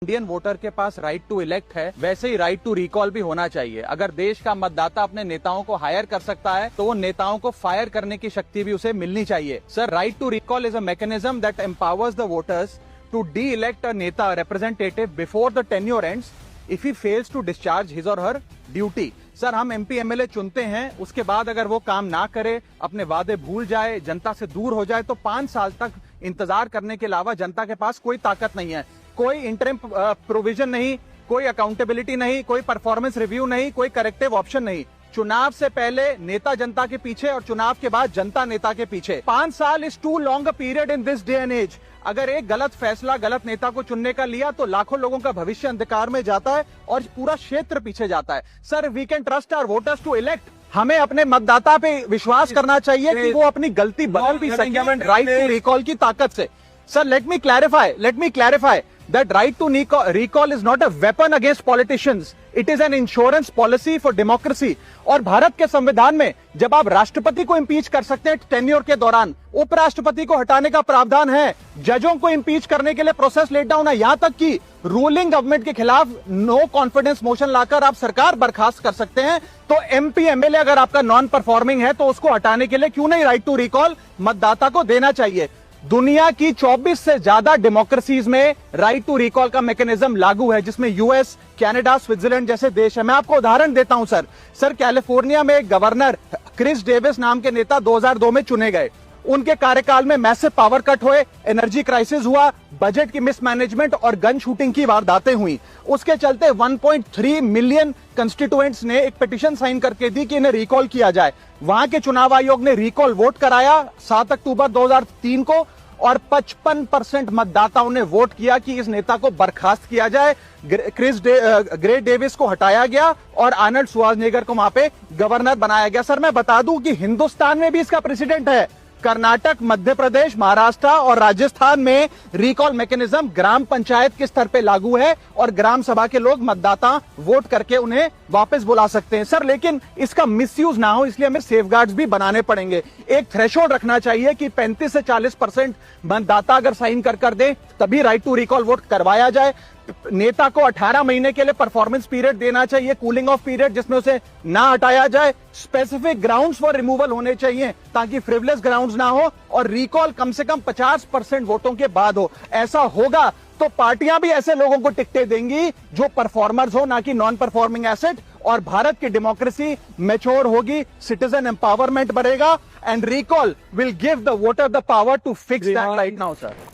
Indian voter के पास right to elect है, वैसे ही राइट टू रिकॉल भी होना चाहिए। अगर देश का मतदाता अपने नेताओं को हायर कर सकता है तो वो नेताओं को फायर करने की शक्ति भी उसे मिलनी चाहिए। Sir, right to recall is a mechanism that empowers the voters to de elect a नेता representative before the tenure ends if he fails to discharge his or her duty. Sir, हम MP MLA चुनते हैं, उसके बाद अगर वो काम ना करे, अपने वादे भूल जाए, जनता से दूर हो जाए, तो 5 साल तक इंतजार करने के अलावा जनता के पास कोई ताकत नहीं है। कोई इंटरिम प्रोविजन नहीं, कोई अकाउंटेबिलिटी नहीं, कोई परफॉर्मेंस रिव्यू नहीं, कोई करेक्टिव ऑप्शन नहीं। चुनाव से पहले नेता जनता के पीछे और चुनाव के बाद जनता नेता के पीछे। 5 साल is too long a period in this day and age. अगर एक गलत फैसला गलत नेता को चुनने का लिया तो लाखों लोगों का भविष्य अंधकार में जाता है और पूरा क्षेत्र पीछे जाता है। Sir, we can trust our voters to elect. हमें अपने मतदाता पे विश्वास करना चाहिए कि वो अपनी गलती बदल भी सके राइट टू रिकॉल की ताकत से। Sir, let me clarify that right to recall is not a weapon against politicians. It is an insurance policy for democracy. और भारत के संविधान में जब आप राष्ट्रपति को इम्पीच कर सकते हैं टेन्योर के दौरान, उपराष्ट्रपति को हटाने का प्रावधान है, जजों को इम्पीच करने के लिए प्रोसेस लेट डाउन है, यहां तक कि रूलिंग गवर्नमेंट के खिलाफ नो कॉन्फिडेंस मोशन लाकर आप सरकार बर्खास्त कर सकते हैं। तो एमपी एमएलए अगर आपका नॉन परफॉर्मिंग है तो उसको हटाने के लिए क्यों नहीं राइट टू रिकॉल मतदाता को देना चाहिए। दुनिया की 24 से ज्यादा डेमोक्रेसीज में राइट टू रिकॉल का मैकेनिज्म लागू है, जिसमें यूएस, कनाडा, स्विट्जरलैंड जैसे देश है। मैं आपको उदाहरण देता हूं सर, कैलिफोर्निया में एक गवर्नर क्रिस डेविस नाम के नेता 2002 में चुने गए। उनके कार्यकाल में मैसिव पावर कट हुए, एनर्जी क्राइसिस हुआ, बजट की मिसमैनेजमेंट और गन शूटिंग की वारदातें हुई। उसके चलते 1.3 मिलियन कंस्टिट्यूएंट्स ने एक पिटीशन साइन करके दी कि इन्हें रिकॉल किया जाए। वहां के चुनाव आयोग ने रिकॉल वोट कराया 7 अक्टूबर 2003 को और 55% मतदाताओं ने वोट किया कि इस नेता को बर्खास्त किया जाए। ग्रे डेविस को हटाया गया और आर्नल्ड श्वार्ज़नेगर को वहां पे गवर्नर बनाया गया। सर, मैं बता दूं कि हिंदुस्तान में भी इसका प्रेसिडेंट है। कर्नाटक, मध्य प्रदेश, महाराष्ट्र और राजस्थान में रिकॉल मैकेनिज्म ग्राम पंचायत के स्तर पे लागू है और ग्राम सभा के लोग मतदाता वोट करके उन्हें वापस बुला सकते हैं। सर, लेकिन इसका मिसयूज ना हो इसलिए हमें सेफगार्ड्स भी बनाने पड़ेंगे। एक थ्रेशोल्ड रखना चाहिए कि 35 से 40% मतदाता अगर साइन कर दे तभी राइट टू रिकॉल वोट करवाया जाए। नेता को 18 महीने के लिए परफॉर्मेंस पीरियड देना चाहिए, कूलिंग ऑफ पीरियड, जिसमें उसे ना हटाया जाए। स्पेसिफिक ग्राउंड्स फॉर रिमूवल होने चाहिए ताकि फ्रिवलेस ग्राउंड्स ना हो और रिकॉल कम से कम 50% वोटों के बाद हो। ऐसा होगा तो पार्टियां भी ऐसे लोगों को टिकटें देंगी जो परफॉर्मर्स हो, ना कि नॉन परफॉर्मिंग एसेट, और भारत की डेमोक्रेसी मैच्योर होगी, सिटीजन एम्पावरमेंट बढ़ेगा and recall will give the voter the power to fix that right now sir.